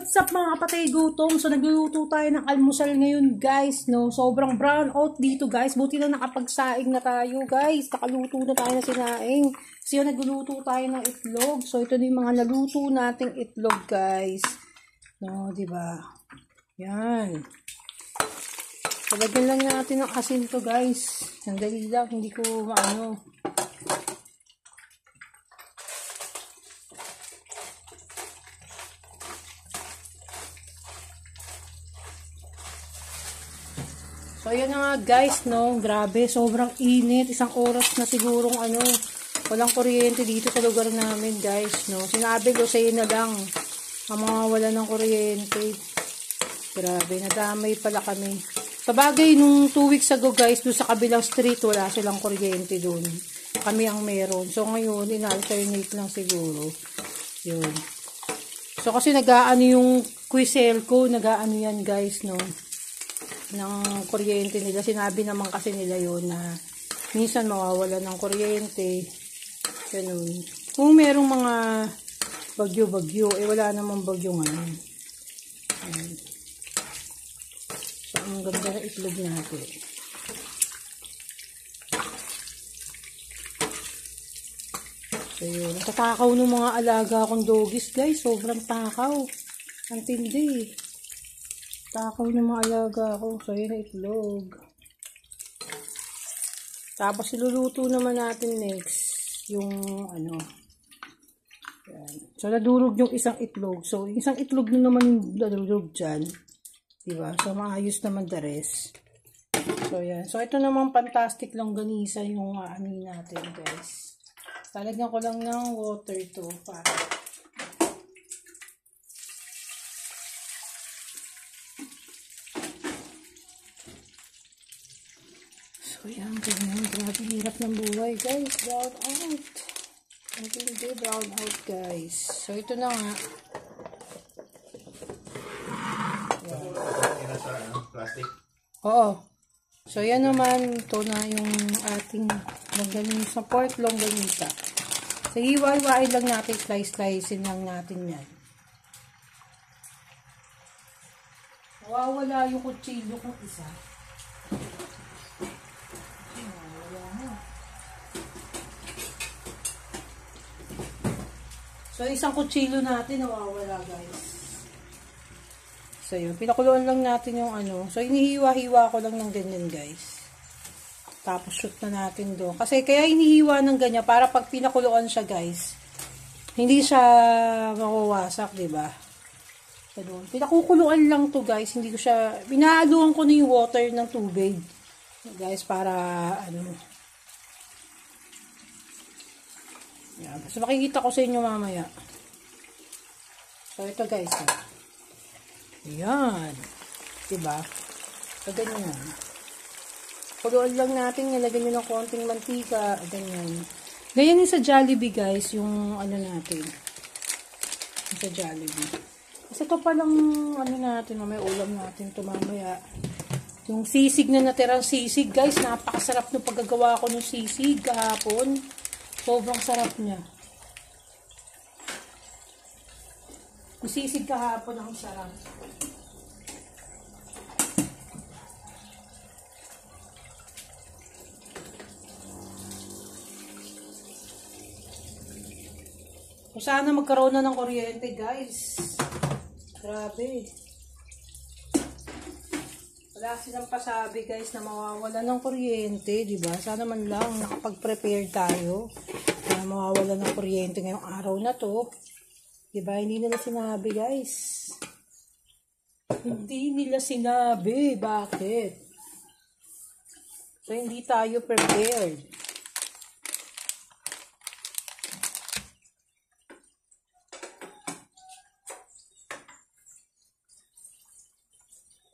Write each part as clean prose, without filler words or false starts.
What's up mga kapatid, gutom? So nagluluto tayo ng almusal ngayon guys, no? Sobrang brown out dito guys. Buti na nakapagsaing na tayo guys. Nakaluto na tayo na sinaing. Kasi yun, nagluluto tayo ng itlog. So ito na yung mga naluto nating itlog guys. No, diba? Yan. So lagyan lang natin ng asin to guys. Sandali lang, hindi ko maano. So, ayan na nga guys, no? Grabe, sobrang init. Isang oras na sigurong walang kuryente dito sa lugar namin guys, no? Sinabi ko sa'yo na lang ang mga wala ng kuryente. Grabe, nadamay pala kami. Sa bagay, nung 2 weeks ago guys, doon sa kabilang street, wala silang kuryente doon. Kami ang meron. So, ngayon, in-alternate lang siguro. Yun. So, kasi nag-aano yung Quicel ko, nag-aano yan guys, no? Ng kuryente nila. Sinabi naman kasi nila yon na minsan mawawala ng kuryente. Ganun. Kung merong mga bagyo-bagyo, wala namang bagyo ngayon. So, ang ganda na itlog natin. So, yun. Natatakaw ng mga alaga akong doggies, guys. Sobrang takaw. Ang tindi. Takaw ng mga alaga ko. So, yun na itlog. Tapos, iluluto naman natin next. Yung, yan. So, nadurog yung isang itlog. So, yung isang itlog na naman yung nadurog dyan. Diba? So, maayos naman the rest. So, yan. So, ito naman fantastic longganisa yung natin, guys. Talagyan ko lang ng water to. Para so, yan, ganyan. Grabe, hirap ng buhay, guys. Brown out. Hindi, brown out, guys. So, ito na nga. Plastic? Oo. So, yan naman. Ito na yung ating longganisa, pork longganisa. So, hiwa-hiwain lang natin. Slice-slicein lang natin yan. Nawawala yung kutsilyo kung isa. So, isang kutsilyo natin nawawala, guys. So, yun. Pinakuluan lang natin yung So, inihiwa-hiwa ko lang ng ganyan, guys. Tapos, shoot na natin doon. Kasi, kaya inihiwa ng ganyan para pag pinakuluan siya, guys, hindi siya mawawasak, diba? So, doon. Pinakukuluan lang to, guys. Hindi ko siya, pinaaluan ko na yung water ng tubig. Guys, para, yan. So, makikita ko sa inyo mamaya. So, ito guys. Yan. Diba? So, ganyan. Kuluan lang natin. Nilagyan nyo ng konting mantika. Ganyan. Ganyan yung sa Jollibee guys. Yung natin. Yung sa Jollibee. Kasi ito palang natin. May ulam natin ito mamaya. Yung sisig na natirang sisig guys. Napakasarap ng paggagawa ko ng sisig kahapon. Sobrang sarap niya. Yung sisig kahapon ang sarap. Kung sana magkaroon na ng kuryente, guys. Grabe. Wala silang pasabi, guys, na mawawala ng kuryente, diba? Sana man lang nakapag-prepare tayo na mawawala ng kuryente ngayong araw na to. Diba? Hindi nila sinabi, guys. Hindi nila sinabi. Bakit? So, hindi tayo prepared.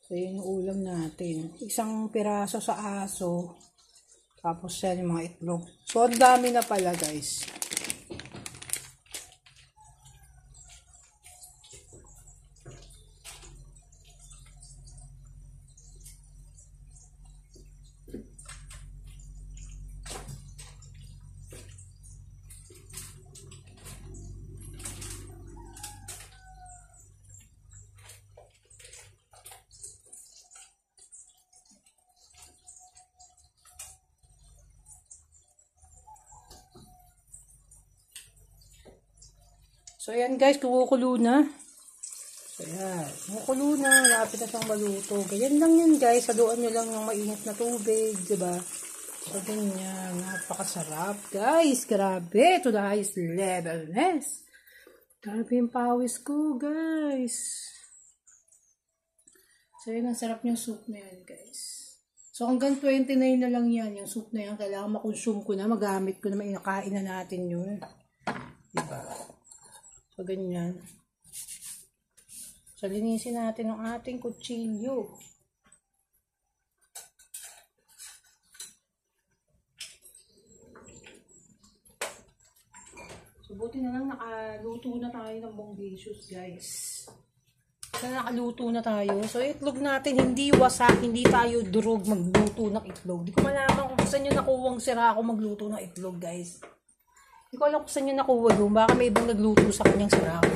So, yun yung ulam natin. Isang piraso sa aso. Tapos yan yung mga itlog. So, ang dami na pala, guys. So, ayan guys, kumukulo na. So, ayan. Kumukulo na. Lapit na siyang maluto. Ganyan lang yun guys. Haluan nyo lang ng mainit na tubig. Diba? So, ganyan. Napakasarap guys. Grabe. To the highest level. Yes. Grabe yung pawis ko guys. So, yun ang sarap yung soup na yan guys. So, hanggang 29 na lang yan. Yung soup na yan, kailangan makonsume ko na. Magamit ko na, mainakain na natin yun. Diba? So, ganyan. So, linisin natin ang ating kutsilyo. So, buti na lang nakaluto na tayo ng bongbicious, guys. So, nakaluto na tayo. So, itlog natin, hindi wasak, hindi tayo durog magluto ng itlog. Di ko malaman kung saan nyo nakuwang sira ako magluto ng itlog, guys. Di ko alam kung saan nyo nakuha yun. Baka may ibang nagluto sa kanyang sira ako.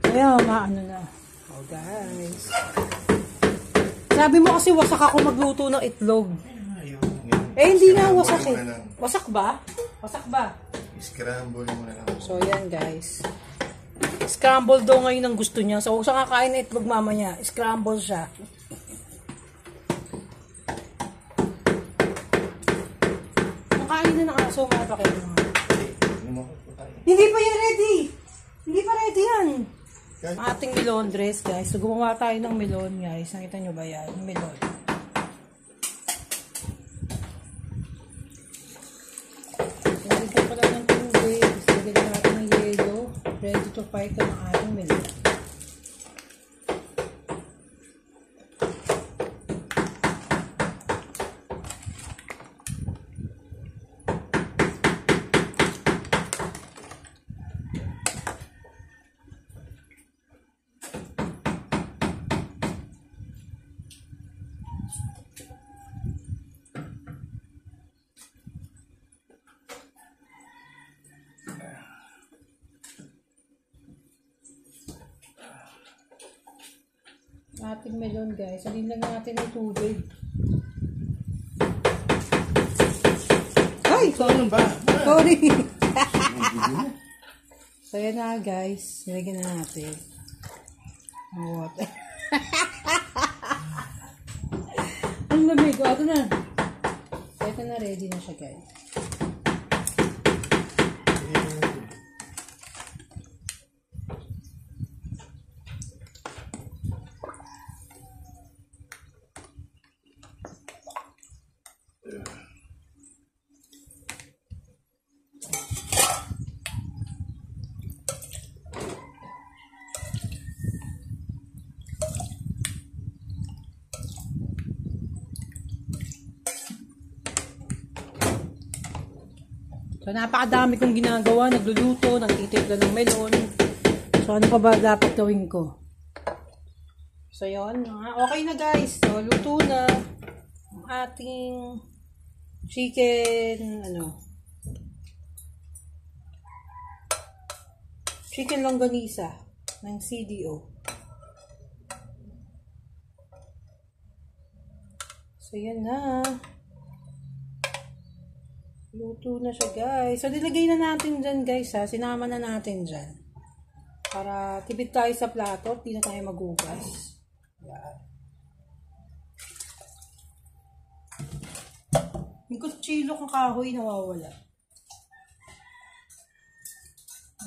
Kaya, maano na. Oh, guys. Sabi mo kasi wasak ako magluto ng itlog. Eh, hindi nga wasak eh. Wasak ba? Wasak ba? Scramble mo na lang. So, yan guys. Scramble daw ngayon ang gusto niya. So, sa kakain na itlog mama niya, scramble siya. Nakain na ng aso, mapakita mo. Hindi pa yan ready. Hindi pa ready yan. Ating melon dress guys. So, gumawa tayo ng melon guys. Nakita nyo ba yan? Melon. Ready to fight ang ating melon. Ating melon guys. Alin lang natin ang tubig. Ay! Sorry ba? Sorry! So yan na guys. Nilagyan na natin ang water. Ang lamig. O, ito na. Ito na, ready na siya guys. So, napakadami kong ginagawa. Nagluluto, nagtitimpla ng melon. So, ano pa ba dapat gawin ko? So, yun. Okay na guys. So, luto na ang ating chicken, chicken longganisa ng CDO. So, yan na. Luto na siya guys. So, nilagay na natin dyan guys ha. Sinama na natin dyan. Para tipid tayo sa plato. Hindi na tayo magugas. Yan. Yung kutsilo kong kahoy nawawala.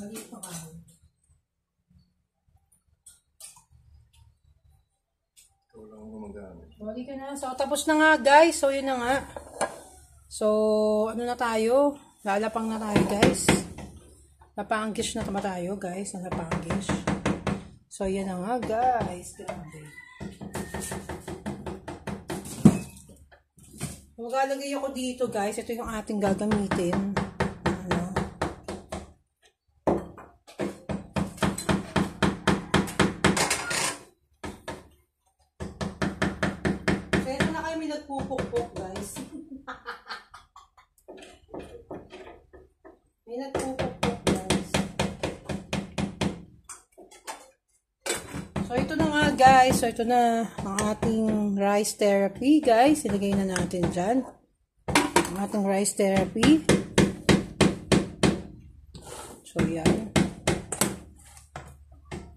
Maliit na kahoy. Ikaw lang ang gumagamit. Bali ka na. So, tapos na nga guys. So, yun na nga. So, ano na tayo? Lalapang na tayo, guys. Lapanggish na tayo, guys. Lapanggish. So, yan na nga, guys. Grabe. Maglalagay ako dito, guys. Ito yung ating gagamitin. So, ito na kayo may nagpupukpok, guys. May nagpupukpok guys. So ito na nga guys. So ito na ang ating rice therapy guys. Ilagay na natin dyan. Ang ating rice therapy. So, yan.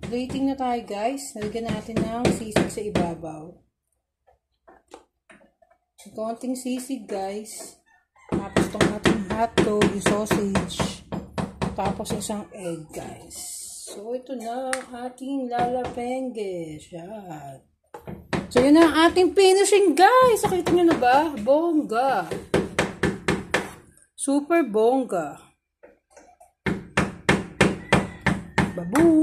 Plating na tayo, guys. Nalagyan natin ng sisig sa ibabaw. Konting sisig, guys. Tapos itong ating hotdog, yung sausage. Tapos isang egg, guys. So, ito na ang ating lalapengges. Yan. So, yun na ang ating finishing, guys. Nakita nyo na ba? Bongga. Super bongga. Babu.